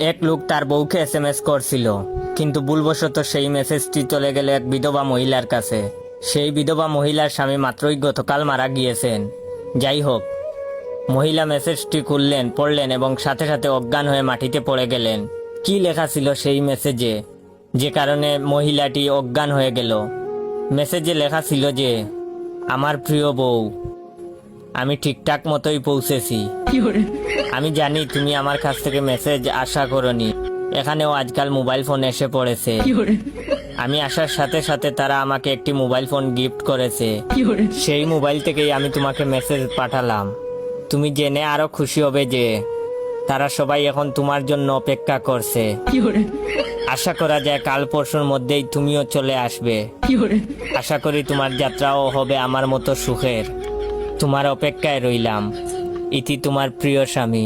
এক লোক তার বউকে এসএমএস করছিল, কিন্তু ভুলবশত সেই মেসেজটি চলে গেল এক বিধবা মহিলার কাছে। সেই বিধবা মহিলার স্বামী মাত্রই গতকাল মারা গিয়েছেন। যাই হোক, মহিলা মেসেজটি খুললেন, পড়লেন এবং সাথে সাথে অজ্ঞান হয়ে মাটিতে পড়ে গেলেন। কি লেখা ছিল সেই মেসেজে, যে কারণে মহিলাটি অজ্ঞান হয়ে গেল? মেসেজে লেখা ছিল যে, আমার প্রিয় বউ, আমি ঠিকঠাক মতোই পৌঁছেছি। আমি জানি তুমি আমার কাছ থেকে মেসেজ আশা করনি। এখানেও আজকাল মোবাইল ফোন এসে পড়েছে। আমি আসার সাথে সাথে তারা আমাকে একটি মোবাইল ফোন গিফট করেছে। সেই মোবাইল থেকেই আমি তোমাকে মেসেজ পাঠালাম। তুমি জেনে আরো খুশি হবে যে তারা সবাই এখন তোমার জন্য অপেক্ষা করছে। আশা করা যায় কাল পরশুর মধ্যেই তুমিও চলে আসবে। আশা করি তোমার যাত্রাও হবে আমার মতো সুখের। তোমার অপেক্ষায় রইলাম। ইতি তোমার প্রিয় স্বামী।